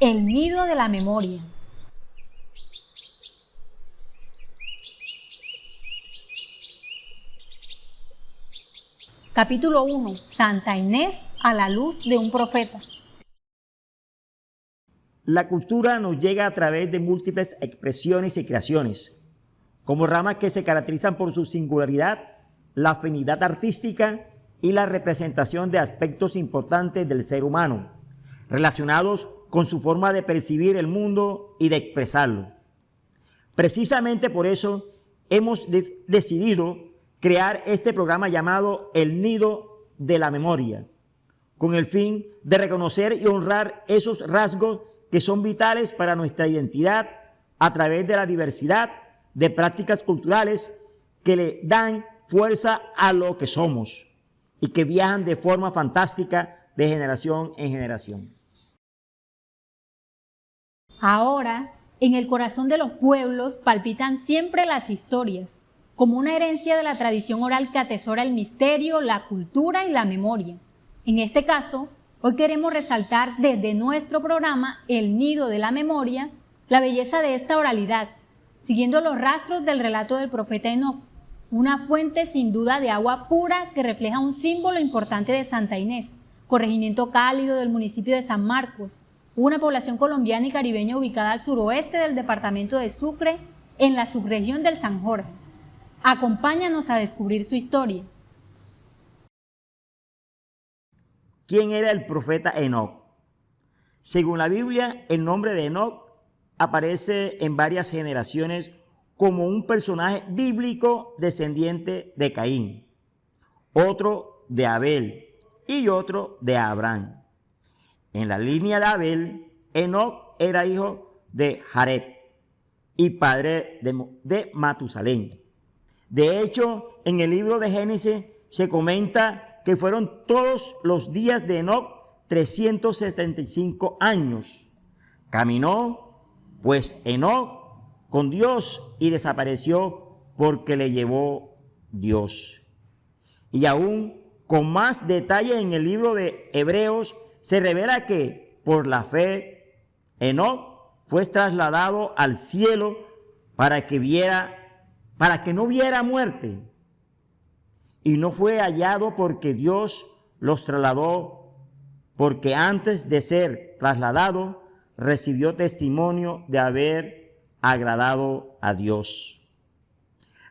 El nido de la memoria. Capítulo 1. Santa Inés a la luz de un profeta. La cultura nos llega a través de múltiples expresiones y creaciones, como ramas que se caracterizan por su singularidad, la afinidad artística y la representación de aspectos importantes del ser humano, relacionados con su forma de percibir el mundo y de expresarlo. Precisamente por eso hemos decidido crear este programa llamado El Nido de la Memoria, con el fin de reconocer y honrar esos rasgos que son vitales para nuestra identidad a través de la diversidad de prácticas culturales que le dan fuerza a lo que somos y que viajan de forma fantástica de generación en generación. Ahora, en el corazón de los pueblos palpitan siempre las historias, como una herencia de la tradición oral que atesora el misterio, la cultura y la memoria. En este caso, hoy queremos resaltar desde nuestro programa El Nido de la Memoria la belleza de esta oralidad, siguiendo los rastros del relato del profeta Enoc, una fuente sin duda de agua pura que refleja un símbolo importante de Santa Inés, corregimiento cálido del municipio de San Marcos, una población colombiana y caribeña ubicada al suroeste del departamento de Sucre, en la subregión del San Jorge. Acompáñanos a descubrir su historia. ¿Quién era el profeta Enoc? Según la Biblia, el nombre de Enoc aparece en varias generaciones como un personaje bíblico descendiente de Caín, otro de Abel y otro de Abraham. En la línea de Abel, Enoc era hijo de Jared y padre de Matusalén. De hecho, en el libro de Génesis se comenta que fueron todos los días de Enoc 375 años. Caminó, pues, Enoc con Dios y desapareció porque le llevó Dios. Y aún con más detalle en el libro de Hebreos se revela que por la fe Enoc fue trasladado al cielo para que no viera muerte. Y no fue hallado porque Dios los trasladó, porque antes de ser trasladado recibió testimonio de haber agradado a Dios.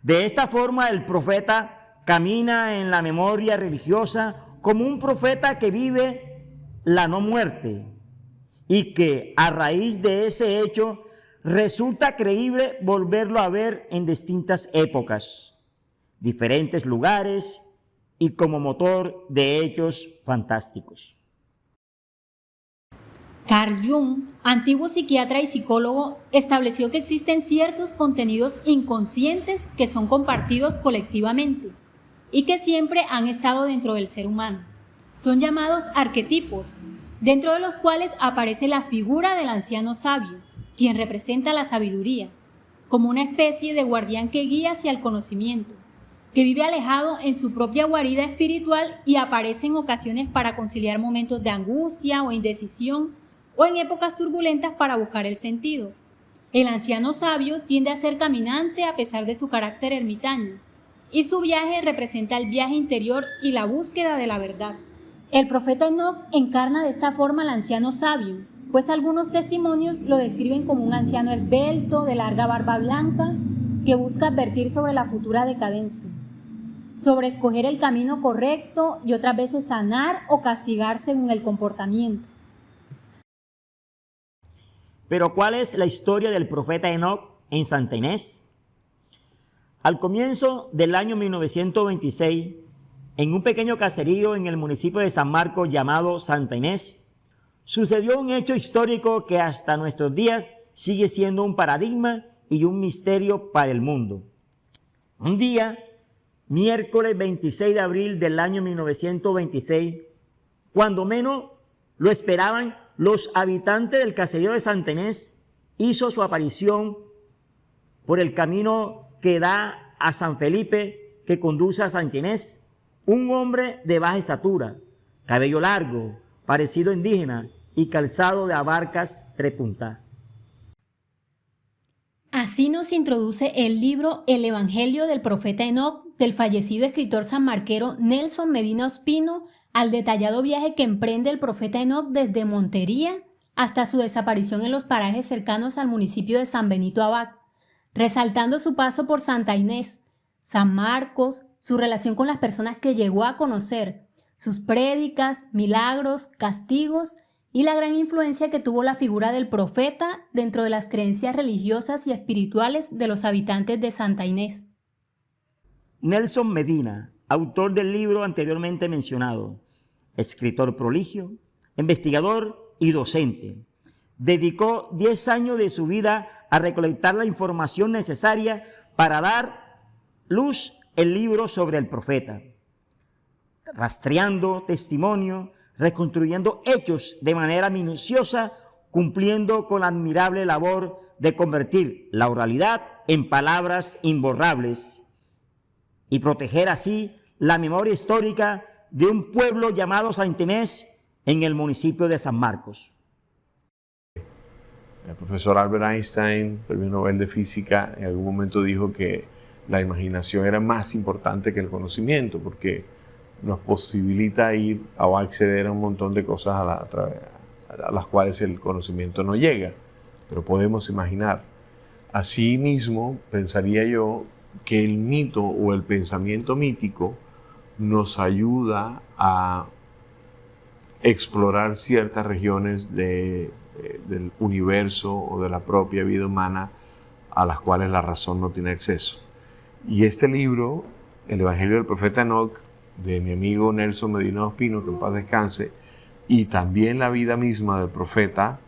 De esta forma el profeta camina en la memoria religiosa como un profeta que vive la no muerte y que a raíz de ese hecho resulta creíble volverlo a ver en distintas épocas, diferentes lugares y como motor de hechos fantásticos. Carl Jung, antiguo psiquiatra y psicólogo, estableció que existen ciertos contenidos inconscientes que son compartidos colectivamente y que siempre han estado dentro del ser humano. Son llamados arquetipos, dentro de los cuales aparece la figura del anciano sabio, quien representa la sabiduría, como una especie de guardián que guía hacia el conocimiento, que vive alejado en su propia guarida espiritual y aparece en ocasiones para conciliar momentos de angustia o indecisión o en épocas turbulentas para buscar el sentido. El anciano sabio tiende a ser caminante a pesar de su carácter ermitaño, y su viaje representa el viaje interior y la búsqueda de la verdad. El profeta Enoc encarna de esta forma al anciano sabio, pues algunos testimonios lo describen como un anciano esbelto, de larga barba blanca, que busca advertir sobre la futura decadencia, sobre escoger el camino correcto y otras veces sanar o castigar según el comportamiento. Pero ¿cuál es la historia del profeta Enoc en Santa Inés? Al comienzo del año 1926, en un pequeño caserío en el municipio de San Marcos llamado Santa Inés, sucedió un hecho histórico que hasta nuestros días sigue siendo un paradigma y un misterio para el mundo. Un día, miércoles 26 de abril del año 1926, cuando menos lo esperaban, los habitantes del caserío de Santa Inés hizo su aparición por el camino que da a San Felipe, que conduce a Santa Inés, un hombre de baja estatura, cabello largo, parecido indígena, y calzado de abarcas trepunta. Así nos introduce el libro El Evangelio del profeta Enoc del fallecido escritor sanmarquero Nelson Medina Ospino al detallado viaje que emprende el profeta Enoc desde Montería hasta su desaparición en los parajes cercanos al municipio de San Benito Abad, resaltando su paso por Santa Inés, San Marcos, su relación con las personas que llegó a conocer, sus prédicas, milagros, castigos y la gran influencia que tuvo la figura del profeta dentro de las creencias religiosas y espirituales de los habitantes de Santa Inés. Nelson Medina, autor del libro anteriormente mencionado, escritor prodigio, investigador y docente, dedicó 10 años de su vida a recolectar la información necesaria para dar luz el libro sobre el profeta, rastreando testimonio, reconstruyendo hechos de manera minuciosa, cumpliendo con la admirable labor de convertir la oralidad en palabras imborrables y proteger así la memoria histórica de un pueblo llamado Santa Inés en el municipio de San Marcos. El profesor Albert Einstein, premio Nobel de Física, en algún momento dijo que la imaginación era más importante que el conocimiento, porque nos posibilita ir o acceder a un montón de cosas a las cuales el conocimiento no llega, pero podemos imaginar. Asimismo, pensaría yo que el mito o el pensamiento mítico nos ayuda a explorar ciertas regiones del universo o de la propia vida humana a las cuales la razón no tiene acceso. Y este libro, El Evangelio del profeta Enoc, de mi amigo Nelson Medina Ospino, que en paz descanse, y también la vida misma del profeta,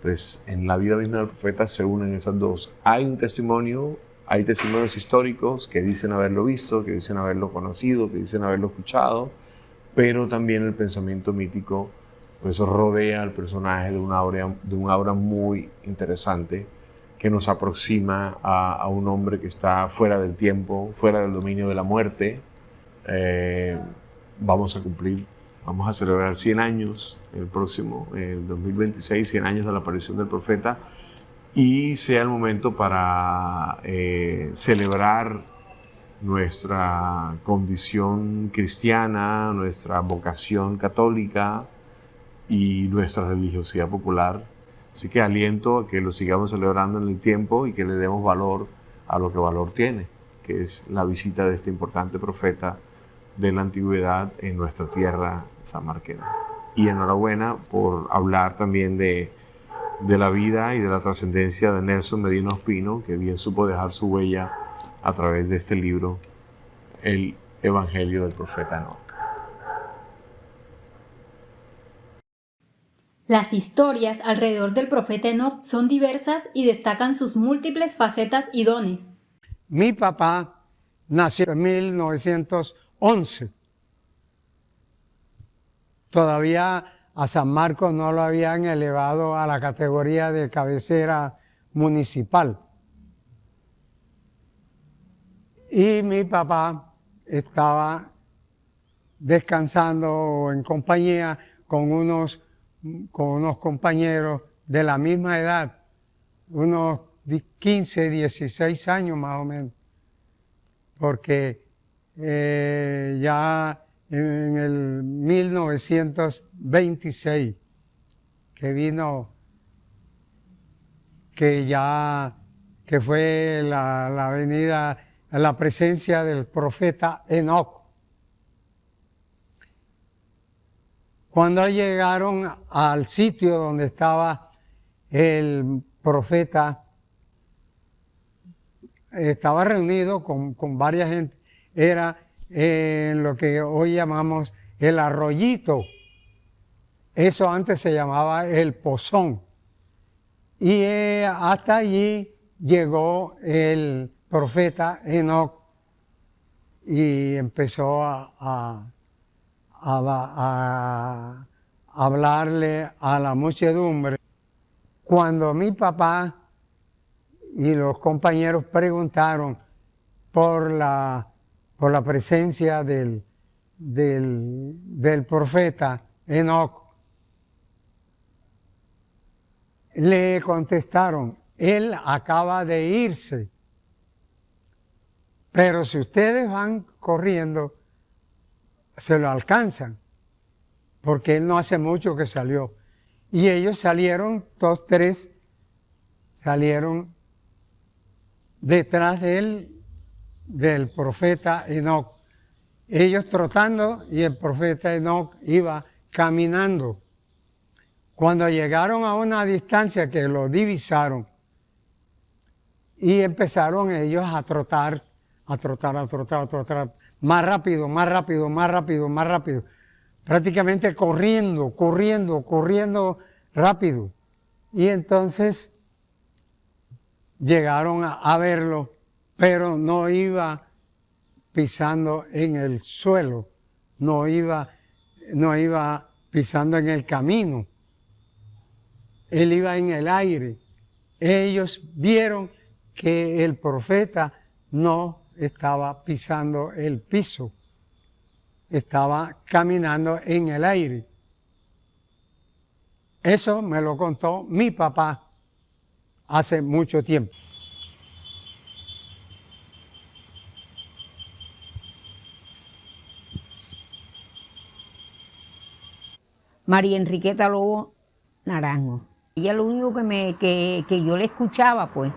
pues en la vida misma del profeta se unen esas dos. Hay testimonios históricos que dicen haberlo visto, que dicen haberlo conocido, que dicen haberlo escuchado, pero también el pensamiento mítico pues rodea al personaje de una aura muy interesante que nos aproxima a un hombre que está fuera del tiempo, fuera del dominio de la muerte. Vamos a celebrar 100 años el próximo, el 2026, 100 años de la aparición del profeta, y sea el momento para celebrar nuestra condición cristiana, nuestra vocación católica y nuestra religiosidad popular. Así que aliento a que lo sigamos celebrando en el tiempo y que le demos valor a lo que valor tiene, que es la visita de este importante profeta de la antigüedad en nuestra tierra sanmarqueña. Y enhorabuena por hablar también de la vida y de la trascendencia de Nelson Medina Ospino, que bien supo dejar su huella a través de este libro, El Evangelio del profeta Enoc. Las historias alrededor del profeta Enoc son diversas y destacan sus múltiples facetas y dones. Mi papá nació en 1911. Todavía a San Marcos no lo habían elevado a la categoría de cabecera municipal. Y mi papá estaba descansando en compañía con unos compañeros de la misma edad, unos 15, 16 años más o menos, porque ya en el 1926 que fue la venida, la presencia del profeta Enoc. Cuando llegaron al sitio donde estaba el profeta, estaba reunido con varias gente, era en lo que hoy llamamos el arroyito. Eso antes se llamaba el pozón. Y hasta allí llegó el profeta Enoc y empezó a hablarle a la muchedumbre. Cuando mi papá y los compañeros preguntaron por la presencia del profeta Enoc, le contestaron, él acaba de irse. Pero si ustedes van corriendo, se lo alcanzan, porque él no hace mucho que salió. Y ellos salieron, 2, 3, salieron detrás de él, del profeta Enoc. Ellos trotando y el profeta Enoc iba caminando. Cuando llegaron a una distancia que lo divisaron, y empezaron ellos a trotar, más rápido, más rápido, más rápido, más rápido. Prácticamente corriendo rápido. Y entonces llegaron a verlo, pero no iba pisando en el suelo, no iba pisando en el camino. Él iba en el aire. Ellos vieron que el profeta no estaba pisando el piso, estaba caminando en el aire. Eso me lo contó mi papá hace mucho tiempo. María Enriqueta Lobo Naranjo. Ella lo único que yo le escuchaba, pues,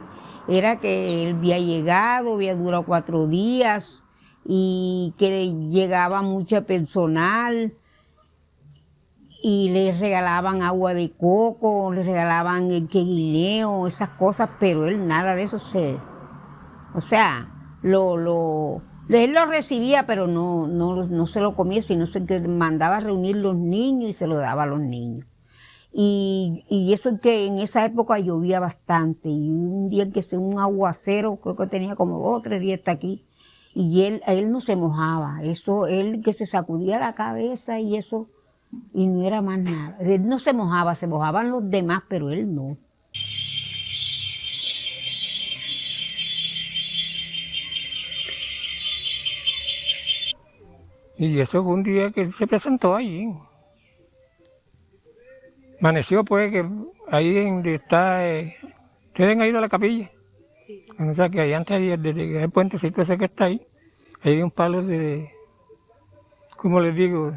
era que él había llegado, había durado 4 días y que llegaba mucha personal y les regalaban agua de coco, les regalaban el guineo, esas cosas, pero él nada de eso o sea, él lo recibía, pero no se lo comía, sino que mandaba a reunir los niños y se lo daba a los niños. Y eso que en esa época llovía bastante, y un día que se un aguacero, creo que tenía como 2 o 3 días hasta aquí, y él no se mojaba, eso, él que se sacudía la cabeza y eso, y no era más nada. Él no se mojaba, se mojaban los demás, pero él no. Y eso fue un día que se presentó allí. Amaneció pues que ahí donde está, ustedes han ido a la capilla. Sí. O sea que ahí antes de el puentecito ese que está ahí, hay un palo de, ¿cómo les digo?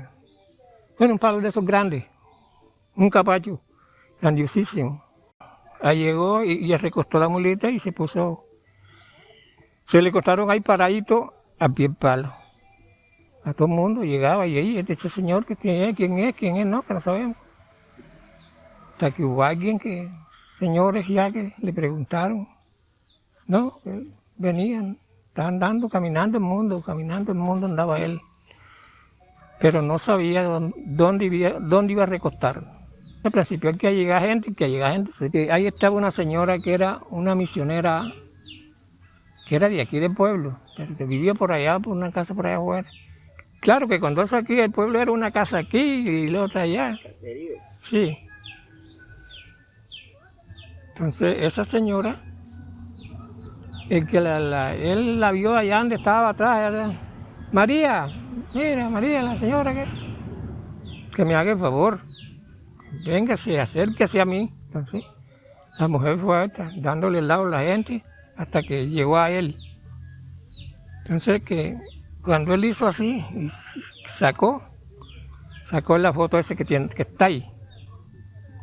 Bueno, un palo de esos grandes, un capacho, grandiosísimo. Ahí llegó y recostó la mulita y se puso, se le costaron ahí paradito a pie el palo. A todo el mundo llegaba y ahí, ese señor, ¿quién es? No, que no sabemos. Hasta que hubo alguien señores ya que le preguntaron, no, venían, estaban andando, caminando el mundo andaba él. Pero no sabía dónde iba a recostar. Al principio que llega gente. Ahí estaba una señora que era una misionera, que era de aquí del pueblo, que vivía por allá, por una casa por allá afuera. Claro que cuando eso aquí, el pueblo era una casa aquí y la otra allá. ¿Caserío? Sí. Entonces, esa señora, él la vio allá donde estaba atrás. María, mira, María, la señora que me haga el favor. Véngase, acérquese a mí. Entonces, la mujer fue dándole el lado a la gente hasta que llegó a él. Entonces, cuando él hizo así, y sacó la foto ese que está ahí.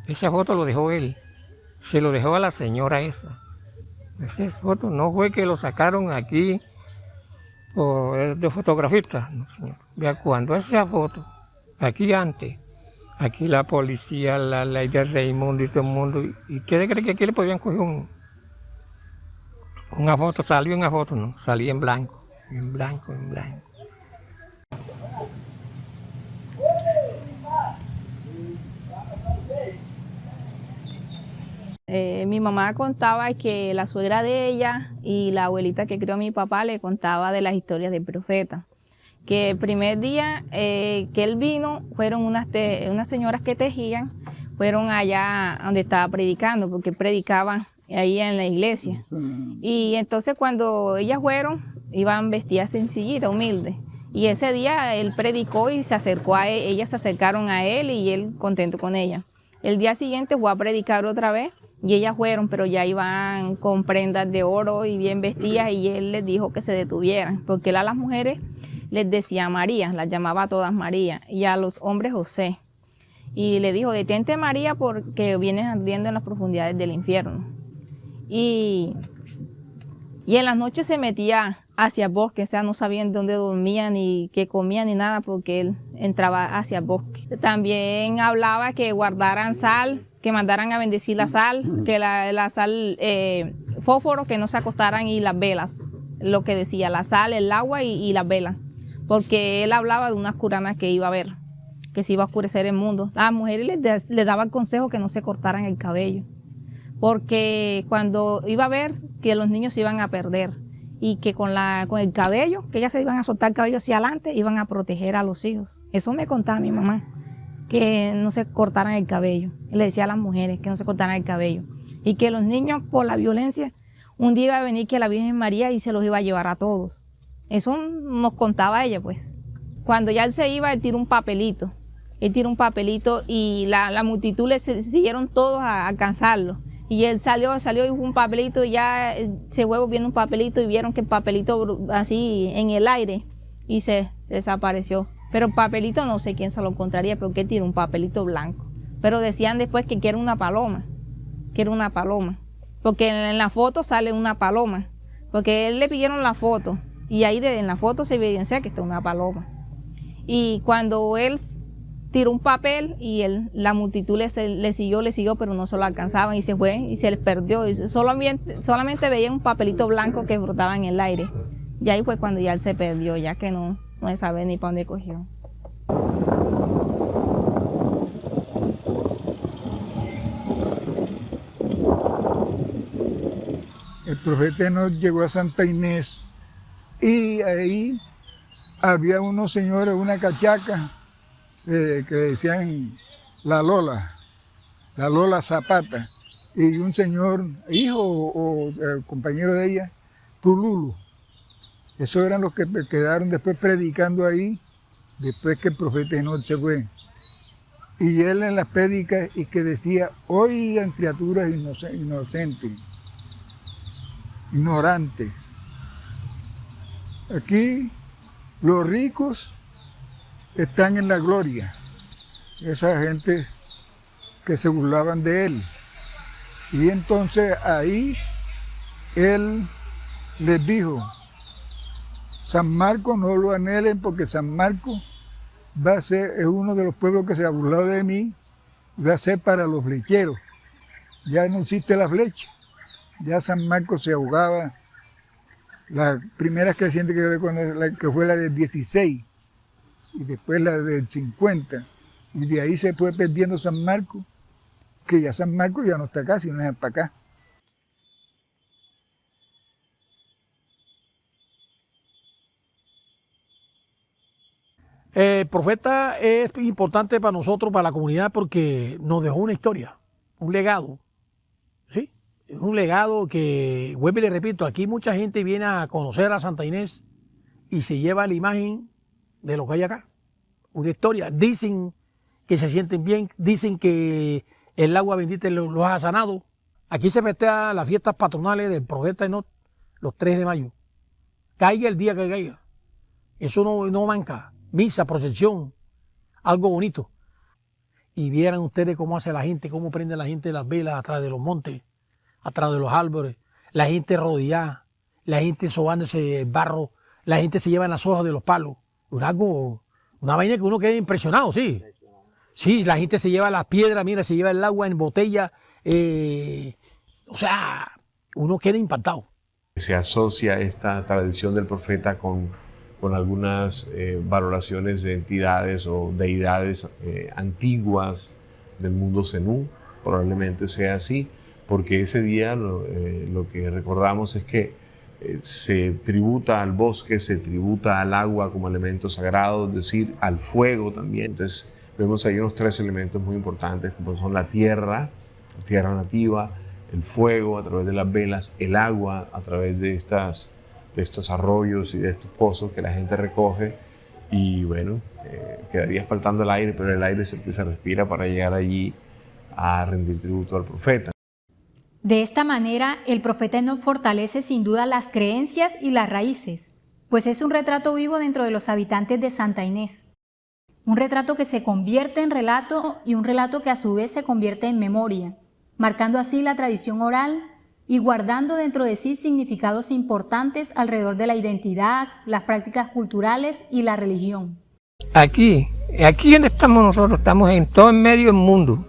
Esa foto lo dejó él. Se lo dejó a la señora esa. Esa foto no fue que lo sacaron aquí de fotografista, no, señor. Vea, cuando esa foto, aquí antes, aquí la policía, la ley de Raimundo y todo el mundo, ¿y qué cree que aquí le podían coger una foto? Salió en la foto, no, salía en blanco. En blanco. Mi mamá contaba que la suegra de ella y la abuelita que crió a mi papá le contaba de las historias del profeta. Que el primer día que él vino, fueron unas señoras que tejían, fueron allá donde estaba predicando, porque predicaban ahí en la iglesia. Y entonces cuando ellas fueron, iban vestidas sencillitas, humildes. Y ese día él predicó y se acercó a él, ellas se acercaron a él y él contento con ella. El día siguiente fue a predicar otra vez Y ellas fueron, pero ya iban con prendas de oro y bien vestidas, y él les dijo que se detuvieran, porque él a las mujeres les decía María, las llamaba a todas María, y a los hombres José. Y le dijo, detente María, porque vienes ardiendo en las profundidades del infierno. Y en las noches se metía hacia el bosque, o sea, no sabían dónde dormían, ni qué comían, ni nada, porque él entraba hacia el bosque. También hablaba que guardaran sal, que mandaran a bendecir la sal, que la sal, fósforo, que no se acostaran, y las velas, lo que decía, la sal, el agua y las velas, porque él hablaba de unas curanas que iba a haber, que se iba a oscurecer el mundo. A las mujeres les daba el consejo que no se cortaran el cabello, porque cuando iba a ver que los niños se iban a perder, y que con el cabello, que ellas se iban a soltar el cabello hacia adelante, iban a proteger a los hijos. Eso me contaba mi mamá, que no se cortaran el cabello. Le decía a las mujeres que no se cortaran el cabello. Y que los niños, por la violencia, un día iba a venir que la Virgen María y se los iba a llevar a todos. Eso nos contaba ella, pues. Cuando ya él se iba, él tiró un papelito. Él tiró un papelito y la multitud le siguieron todos a alcanzarlo. Y él salió y un papelito, y ya se fue viendo un papelito, y vieron que el papelito así en el aire, y se desapareció. Pero el papelito no sé quién se lo encontraría, porque él tiró un papelito blanco. Pero decían después que era una paloma, porque en la foto sale una paloma, porque él le pidieron la foto, y ahí en la foto se evidencia que está una paloma. Y cuando él tiró un papel, y la multitud le siguió, pero no se lo alcanzaban, y se fue y se les perdió. Y solamente veían un papelito blanco que flotaba en el aire. Y ahí fue cuando ya él se perdió, ya que no se sabe ni para dónde cogió. El profeta Enoc llegó a Santa Inés, y ahí había unos señores, una cachaca, que le decían la Lola Zapata, y un señor, hijo o compañero de ella, Tululu. Esos eran los que quedaron después predicando ahí, después que el profeta Enoc se fue. Y él en las prédicas, y que decía, oigan criaturas inocentes, ignorantes. Aquí los ricos están en la gloria, esa gente que se burlaban de él. Y entonces ahí él les dijo, San Marcos no lo anhelen, porque San Marcos es uno de los pueblos que se ha burlado de mí, va a ser para los flecheros. Ya no existe la flecha, ya San Marcos se ahogaba. La primera creciente que yo le conocí, que fue la del 16, y después la del 50, y de ahí se fue perdiendo San Marcos, que ya San Marcos ya no está acá, sino es para acá. El profeta es importante para nosotros, para la comunidad, porque nos dejó una historia, un legado, ¿sí? Es un legado que, vuelvo y le repito, aquí mucha gente viene a conocer a Santa Inés y se lleva la imagen de lo que hay acá. Una historia. Dicen que se sienten bien, dicen que el agua bendita los ha sanado. Aquí se festeja las fiestas patronales del profeta Enoc los 3 de mayo. Caiga el día que caiga. Eso no manca. Misa, procesión, algo bonito. Y vieran ustedes cómo hace la gente, cómo prende la gente las velas atrás de los montes, atrás de los árboles, la gente rodeada, la gente sobándose el barro, la gente se lleva en las hojas de los palos. Una vaina que uno queda impresionado, sí. Sí, la gente se lleva las piedras, mira, se lleva el agua en botella. O sea, uno queda impactado. Se asocia esta tradición del profeta con algunas valoraciones de entidades o deidades antiguas del mundo zenú. Probablemente sea así, porque ese día lo que recordamos es que se tributa al bosque, se tributa al agua como elemento sagrado, es decir, al fuego también. Entonces vemos ahí unos 3 elementos muy importantes, como son la tierra nativa, el fuego a través de las velas, el agua a través de estos arroyos y de estos pozos que la gente recoge. Y bueno, quedaría faltando el aire, pero el aire se respira para llegar allí a rendir tributo al profeta. De esta manera, el profeta Enoc fortalece sin duda las creencias y las raíces, pues es un retrato vivo dentro de los habitantes de Santa Inés. Un retrato que se convierte en relato y un relato que a su vez se convierte en memoria, marcando así la tradición oral y guardando dentro de sí significados importantes alrededor de la identidad, las prácticas culturales y la religión. Aquí donde estamos nosotros, estamos en todo en medio del mundo.